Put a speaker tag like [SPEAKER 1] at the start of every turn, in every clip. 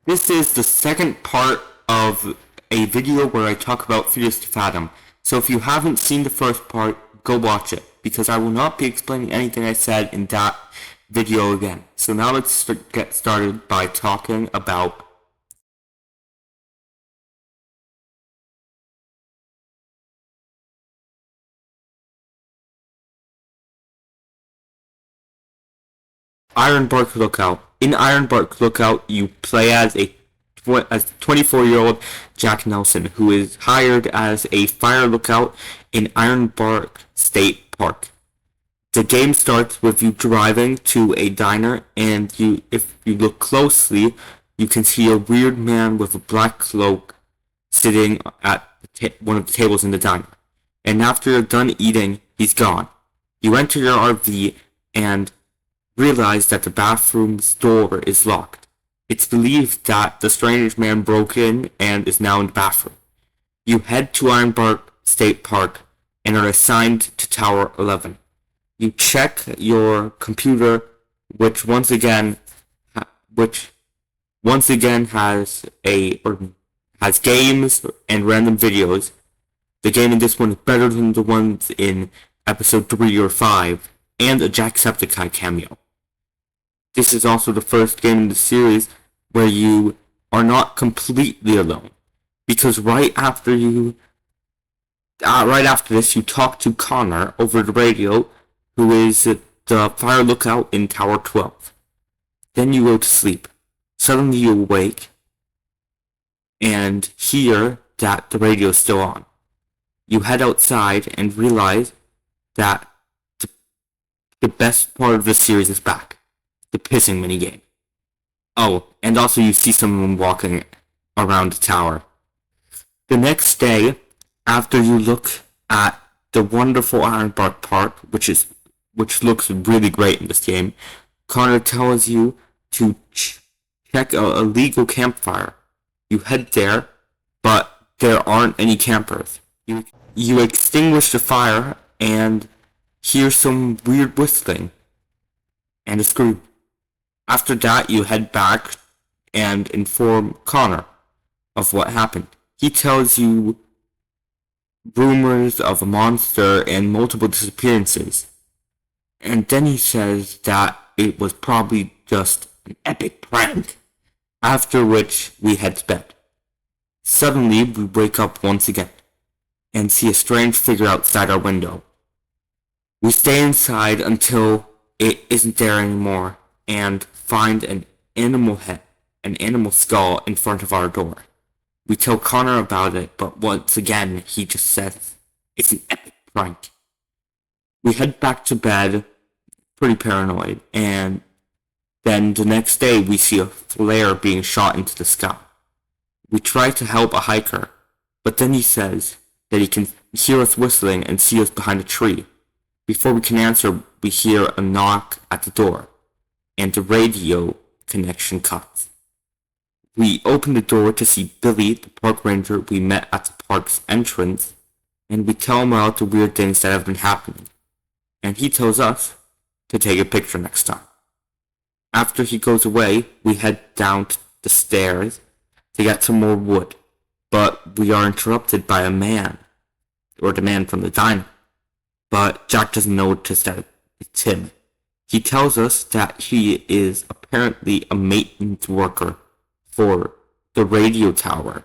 [SPEAKER 1] This is the second part of a video where I talk about Fears to Fathom. So if you haven't seen the first part, go watch it, because I will not be explaining anything I said in that video again. So now let's get started by talking about Ironbark Lookout. In Ironbark Lookout, you play as a 24-year-old Jack Nelson, who is hired as a fire lookout in Ironbark State Park. The game starts with you driving to a diner, and if you look closely, you can see a weird man with a black cloak sitting at one of the tables in the diner. And after you're done eating, he's gone. You enter your RV and realize that the bathroom's door is locked. It's believed that the strange man broke in and is now in the bathroom. You head to Ironbark State Park and are assigned to Tower 11. You check your computer, which once again has games and random videos. The game in this one is better than the ones in episode 3 or 5, and a Jacksepticeye cameo. This is also the first game in the series where you are not completely alone, because right after this you talk to Connor over the radio, who is the fire lookout in Tower 12. Then you go to sleep. Suddenly you awake and hear that the radio is still on. You head outside and realize that the best part of the series is back. The pissing minigame. Oh, and also you see someone walking around the tower. The next day, after you look at the wonderful Ironbark Park, which looks really great in this game, Connor tells you to check a legal campfire. You head there, but there aren't any campers. You extinguish the fire and hear some weird whistling and a scream. After that, you head back and inform Connor of what happened. He tells you rumors of a monster and multiple disappearances. And then he says that it was probably just an epic prank. After which, we head to bed. Suddenly, we wake up once again and see a strange figure outside our window. We stay inside until it isn't there anymore and find an animal skull in front of our door. We tell Connor about it, but once again, he just says it's an epic prank. We head back to bed, pretty paranoid, and then the next day we see a flare being shot into the sky. We try to help a hiker, but then he says that he can hear us whistling and see us behind a tree. Before we can answer, we hear a knock at the door, and the radio connection cuts. We open the door to see Billy, the park ranger we met at the park's entrance, and we tell him about the weird things that have been happening. And he tells us to take a picture next time. After he goes away, we head down the stairs to get some more wood, but we are interrupted by the man from the diner. But Jack doesn't notice that it's him. He tells us that he is apparently a maintenance worker for the radio tower,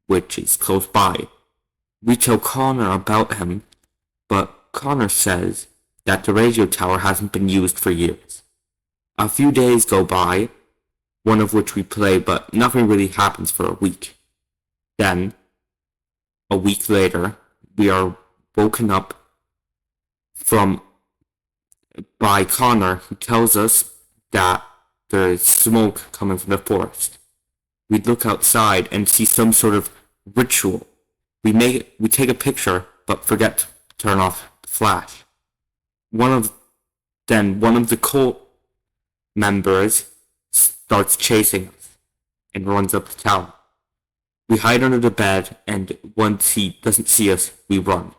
[SPEAKER 1] which is close by. We tell Connor about him, but Connor says that the radio tower hasn't been used for years. A few days go by, one of which we play, but nothing really happens for a week. Then, a week later, we are woken up by Connor, who tells us that there is smoke coming from the forest. We look outside and see some sort of ritual. We take a picture, but forget to turn off the flash. One of the cult members starts chasing us and runs up the tower. We hide under the bed, and once he doesn't see us, we run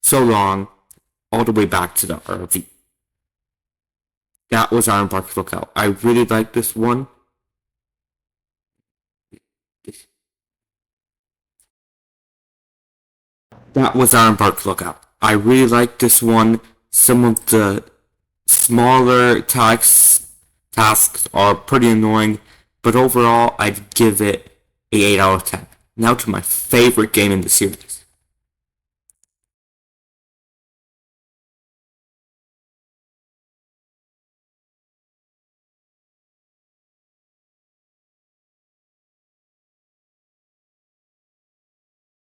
[SPEAKER 1] so long, all the way back to the RV. That was Ironbark's Lookout. I really like this one. That was Ironbark's Lookout. I really like this one. Some of the smaller tasks are pretty annoying, but overall, I'd give it a 8 out of 10. Now to my favorite game in the series.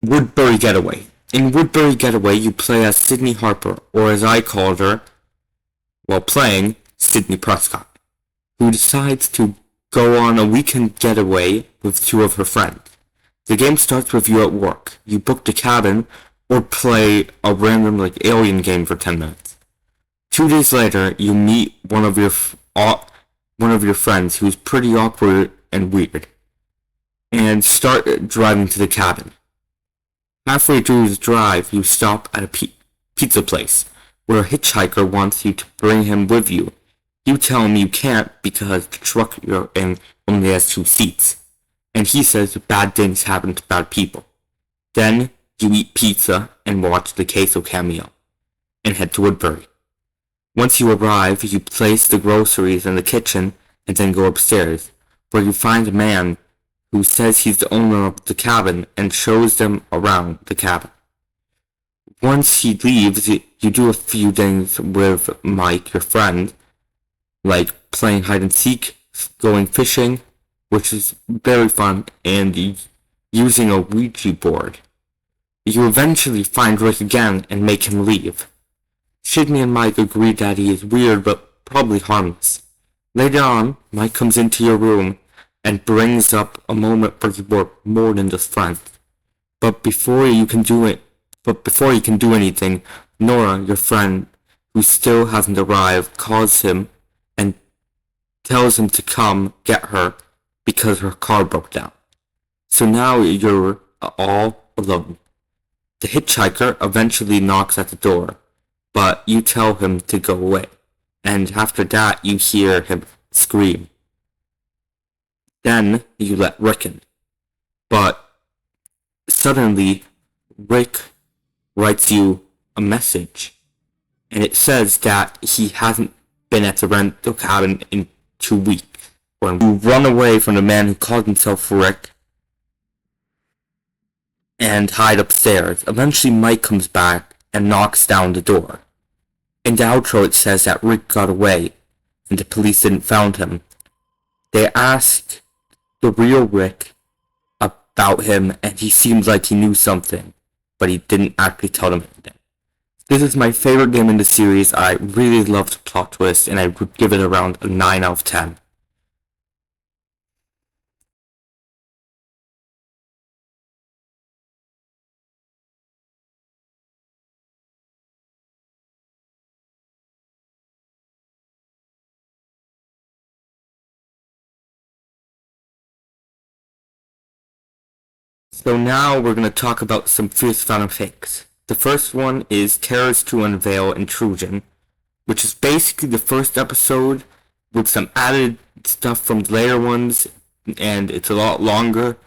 [SPEAKER 1] Woodbury Getaway. In Woodbury Getaway, you play as Sydney Harper, or as I called her while playing, Sydney Prescott, who decides to go on a weekend getaway with two of her friends. The game starts with you at work. You book the cabin or play a random alien game for 10 minutes. 2 days later, you meet one of your friends who's pretty awkward and weird, and start driving to the cabin. Halfway through the drive, you stop at a pizza place, where a hitchhiker wants you to bring him with you. You tell him you can't because the truck you're in only has 2 seats, and he says bad things happen to bad people. Then you eat pizza and watch the Queso cameo, and head to Woodbury. Once you arrive, you place the groceries in the kitchen and then go upstairs, where you find a man who says he's the owner of the cabin and shows them around the cabin. Once he leaves, you do a few things with Mike, your friend, like playing hide and seek, going fishing, which is very fun, and using a Ouija board. You eventually find Rick again and make him leave. Sydney and Mike agree that he is weird but probably harmless. Later on, Mike comes into your room and brings up a moment where you were more than just friends. But before you can do anything, Nora, your friend, who still hasn't arrived, calls him and tells him to come get her because her car broke down. So now you're all alone. The hitchhiker eventually knocks at the door, but you tell him to go away, and after that you hear him scream. Then you let Rick in, but suddenly Rick writes you a message, and it says that he hasn't been at the rental cabin in 2 weeks. When you run away from the man who called himself Rick and hide upstairs. Eventually Mike comes back and knocks down the door. In the outro it says that Rick got away and the police didn't find him. They ask the real Rick about him and he seems like he knew something, but he didn't actually tell them anything. This is my favorite game in the series. I really loved the plot twist and I would give it around a 9 out of 10. So now we're going to talk about some fierce Phantom fakes. The first one is Terrors to Unveil Intrusion, which is basically the first episode with some added stuff from the later ones, and it's a lot longer,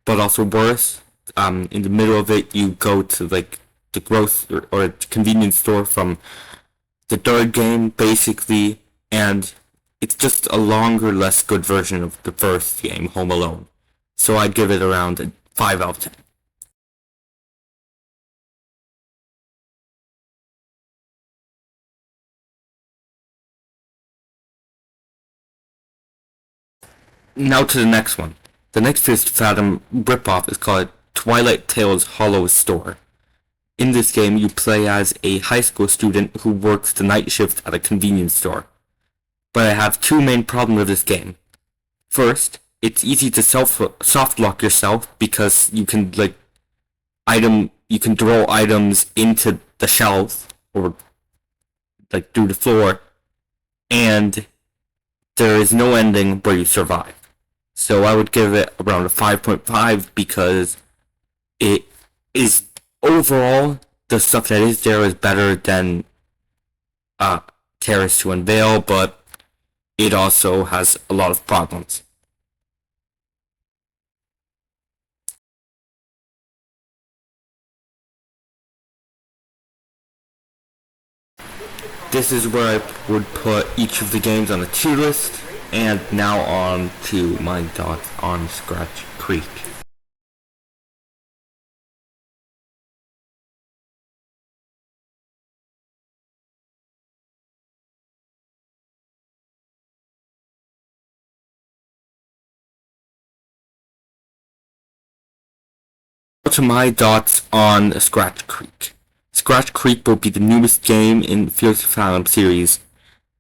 [SPEAKER 1] but also worse. In the middle of it, you go to like the or convenience store from the third game, basically, and it's just a longer, less good version of the first game, Home Alone. So I'd give it around a 5 out of 10. Now to the next one. The next Fist Fathom ripoff is called Twilight Tales Hollow Store. In this game, you play as a high school student who works the night shift at a convenience store. But I have 2 main problems with this game. First, it's easy to soft lock yourself because you can you can throw items into the shelves or through the floor, and there is no ending where you survive. So I would give it around a 5.5 because it is overall the stuff that is there is better than Terrace to Unveil, but it also has a lot of problems. This is where I would put each of the games on a tier list, and now on to my thoughts on Scratch Creek. To my thoughts on Scratch Creek. Scratch Creek will be the newest game in the Fears of FATHOM series,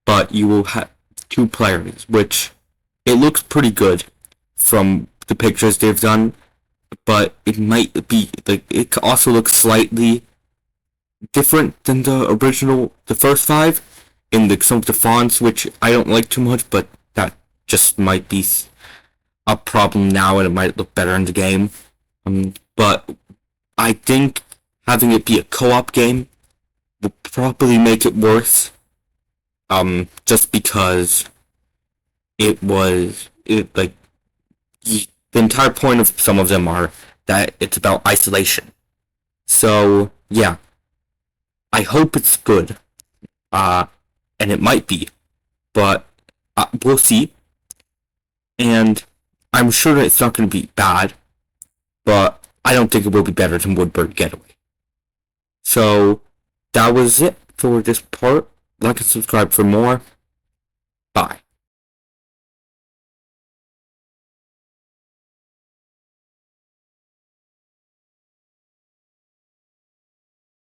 [SPEAKER 1] but you will have 2 players, which it looks pretty good from the pictures they've done, but it might be like it also looks slightly different than the first 5 in some of the fonts, which I don't like too much, but that just might be a problem now, and it might look better in the game. But I think having it be a co-op game will probably make it worse. Just because like the entire point of some of them are that it's about isolation. So yeah, I hope it's good. And it might be, but we'll see. And I'm sure that it's not going to be bad, but I don't think it will be better than Woodbird Getaway. So that was it for this part. Like and subscribe for more. Bye.